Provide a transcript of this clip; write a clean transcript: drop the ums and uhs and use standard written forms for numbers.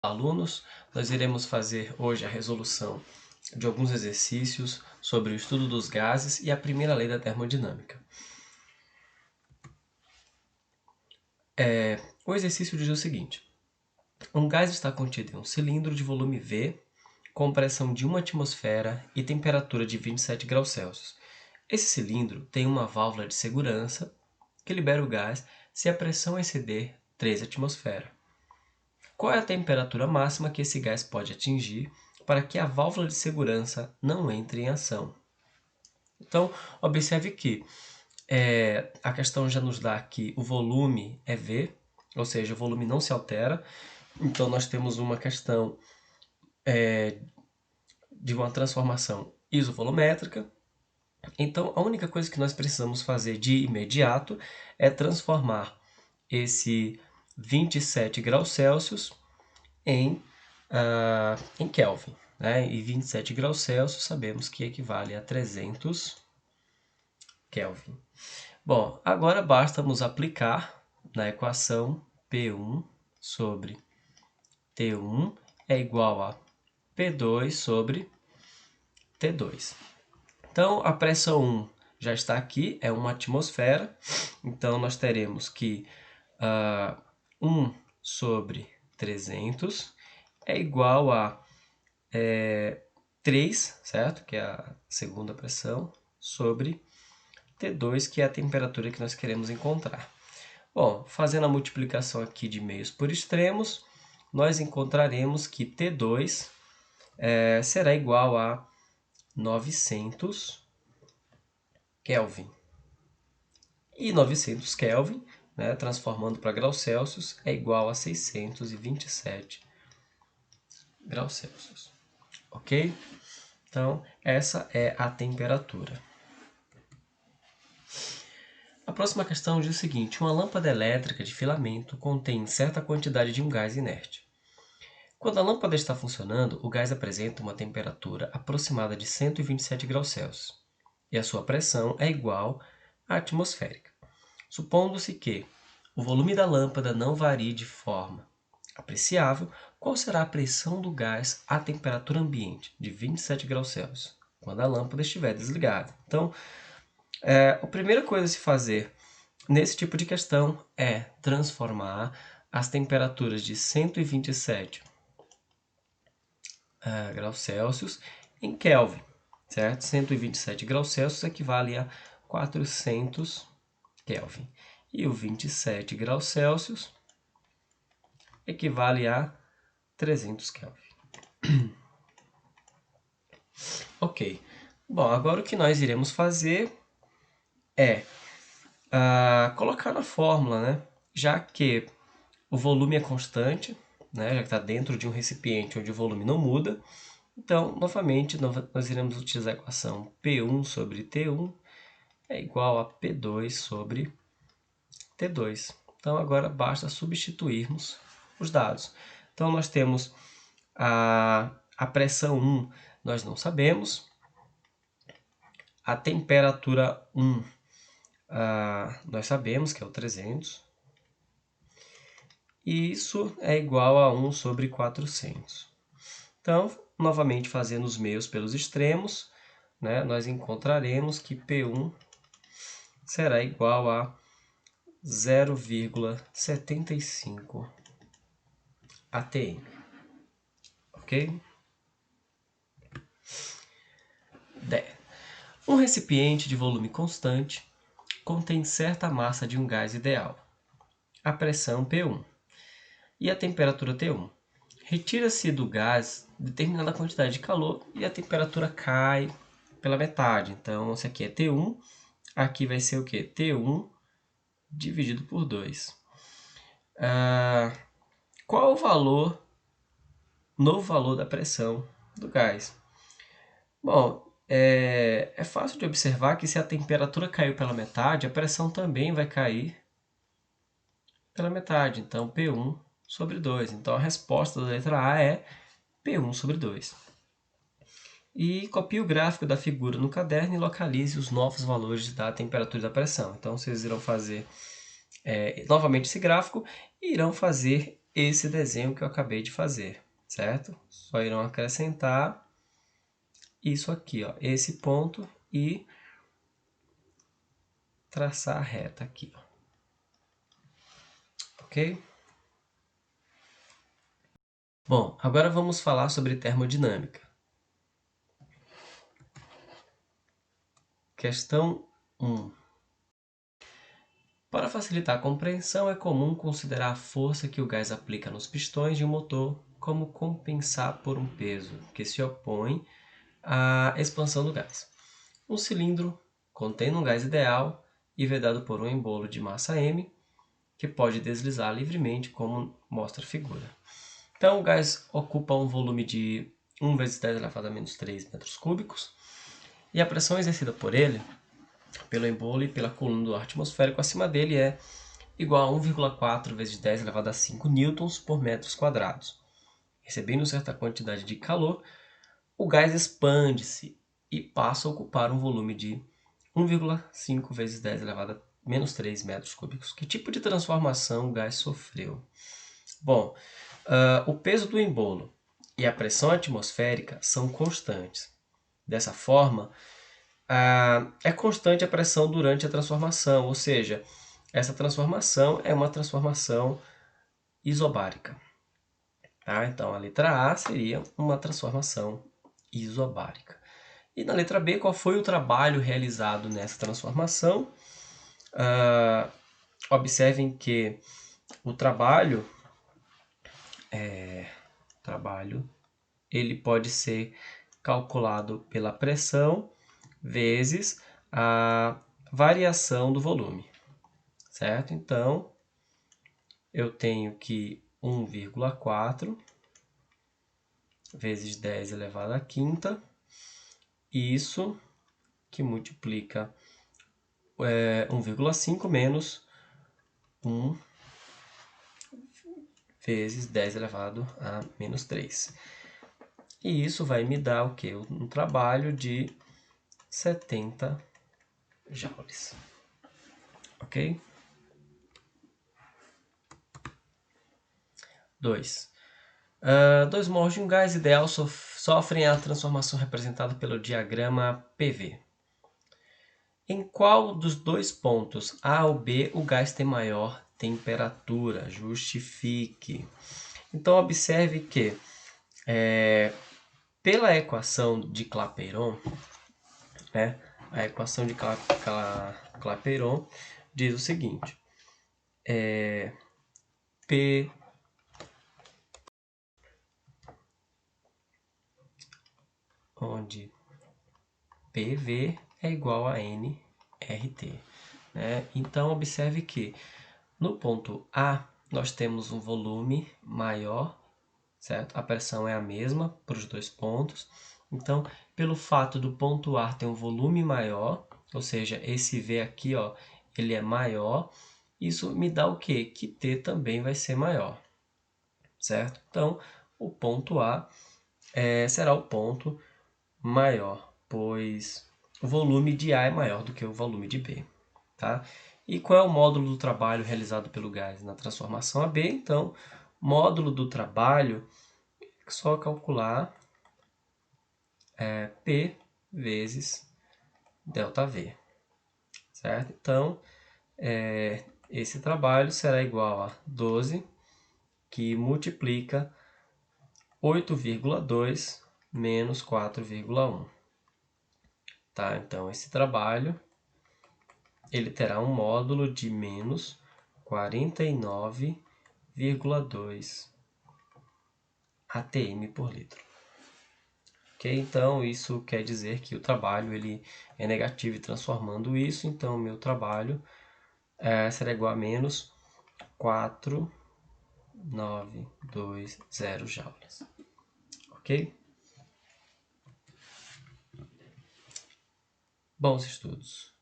Alunos, nós iremos fazer hoje a resolução de alguns exercícios sobre o estudo dos gases e a primeira lei da termodinâmica. O exercício diz o seguinte: um gás está contido em um cilindro de volume V, com pressão de 1 atmosfera e temperatura de 27 graus Celsius. Esse cilindro tem uma válvula de segurança que libera o gás se a pressão exceder 3 atmosferas. Qual é a temperatura máxima que esse gás pode atingir para que a válvula de segurança não entre em ação? Então, observe que a questão já nos dá que o volume é V, ou seja, o volume não se altera. Então, nós temos uma questão de uma transformação isovolumétrica. Então, a única coisa que nós precisamos fazer de imediato é transformar esse 27 graus Celsius em Kelvin, né? E 27 graus Celsius sabemos que equivale a 300 Kelvin. Bom, agora basta nos aplicar na equação P1 sobre T1 é igual a P2 sobre T2. Então, a pressão 1 já está aqui, é 1 atmosfera. Então, nós teremos que 1 sobre 300 é igual a 3, certo? Que é a segunda pressão, sobre T2, que é a temperatura que nós queremos encontrar. Bom, fazendo a multiplicação aqui de meios por extremos, nós encontraremos que T2 será igual a 900 Kelvin. E 900 Kelvin, né, transformando para graus Celsius, é igual a 627 graus Celsius. Ok? Então, essa é a temperatura. A próxima questão diz o seguinte: uma lâmpada elétrica de filamento contém certa quantidade de um gás inerte. Quando a lâmpada está funcionando, o gás apresenta uma temperatura aproximada de 127 graus Celsius e a sua pressão é igual à atmosférica. Supondo-se que o volume da lâmpada não varie de forma apreciável, qual será a pressão do gás à temperatura ambiente de 27 graus Celsius, quando a lâmpada estiver desligada? Então, a primeira coisa a se fazer nesse tipo de questão é transformar as temperaturas de 127 graus Celsius em Kelvin, certo? 127 graus Celsius equivale a 400 Kelvin. E o 27 graus Celsius equivale a 300 Kelvin. Ok. Bom, agora o que nós iremos fazer é colocar na fórmula, né? Já que o volume é constante, né? Já que está dentro de um recipiente onde o volume não muda. Então, novamente, nós iremos utilizar a equação P1 sobre T1 é igual a P2 sobre T2. Então, agora basta substituirmos os dados. Então, nós temos a pressão 1, nós não sabemos. A temperatura 1, nós sabemos que é o 300. E isso é igual a 1 sobre 400. Então, novamente fazendo os meios pelos extremos, né, nós encontraremos que P1 será igual a 0,75 atm. Ok? Um recipiente de volume constante contém certa massa de um gás ideal, a pressão P1 e a temperatura T1. Retira-se do gás determinada quantidade de calor e a temperatura cai pela metade. Então, isso aqui é T1, aqui vai ser o quê? T1 dividido por 2. Qual o novo valor da pressão do gás? Bom, é fácil de observar que se a temperatura caiu pela metade, a pressão também vai cair pela metade. Então, P1 sobre 2. Então, a resposta da letra A é P1 sobre 2. E copie o gráfico da figura no caderno e localize os novos valores da temperatura e da pressão. Então, vocês irão fazer novamente esse gráfico e irão fazer esse desenho que eu acabei de fazer, certo? Só irão acrescentar isso aqui, ó, esse ponto e traçar a reta aqui, ó. Ok? Bom, agora vamos falar sobre termodinâmica. Questão 1. Para facilitar a compreensão, é comum considerar a força que o gás aplica nos pistões de um motor como compensar por um peso que se opõe à expansão do gás. Um cilindro contém um gás ideal e vedado por um embolo de massa M, que pode deslizar livremente, como mostra a figura. Então, o gás ocupa um volume de 1 vezes 10 elevado a menos 3 metros cúbicos, e a pressão exercida por ele, pelo embolo e pela coluna do ar atmosférico acima dele, é igual a 1,4 vezes 10 elevado a 5 newtons por metros quadrados. Recebendo certa quantidade de calor, o gás expande-se e passa a ocupar um volume de 1,5 vezes 10 elevado a menos 3 metros cúbicos. Que tipo de transformação o gás sofreu? Bom, o peso do embolo e a pressão atmosférica são constantes. Dessa forma, é constante a pressão durante a transformação, ou seja, essa transformação é uma transformação isobárica. Tá? Então, a letra A seria uma transformação isobárica. E na letra B, qual foi o trabalho realizado nessa transformação? Observem que o trabalho ele pode ser calculado pela pressão vezes a variação do volume, certo? Então, eu tenho que 1,4 vezes 10 elevado à quinta, isso que multiplica 1,5 menos 1 vezes 10 elevado a menos 3. E isso vai me dar o quê? Um trabalho de 70 joules. Ok? 2. 2 mols de um gás ideal sofrem a transformação representada pelo diagrama PV. Em qual dos dois pontos, A ou B, o gás tem maior temperatura? Justifique. Então, observe que, pela equação de Clapeyron, né, a equação de Clapeyron diz o seguinte, P onde PV é igual a nRT. Né? Então, observe que no ponto A, nós temos um volume maior, certo? A pressão é a mesma para os dois pontos. Então, pelo fato do ponto A ter um volume maior, ou seja, esse V aqui, ó, ele é maior, isso me dá o quê? Que T também vai ser maior, certo? Então, o ponto A será o ponto maior, pois o volume de A é maior do que o volume de B. Tá? E qual é o módulo do trabalho realizado pelo gás na transformação a B? Então, módulo do trabalho, é só calcular P vezes ΔV. Certo? Então, esse trabalho será igual a 12, que multiplica 8,2 menos 4,1. Tá? Então, esse trabalho ele terá um módulo de menos 49,2 atm por litro. Ok? Então, isso quer dizer que o trabalho ele é negativo e transformando isso, então, meu trabalho será igual a menos 4,920 joules. Ok? Bons estudos!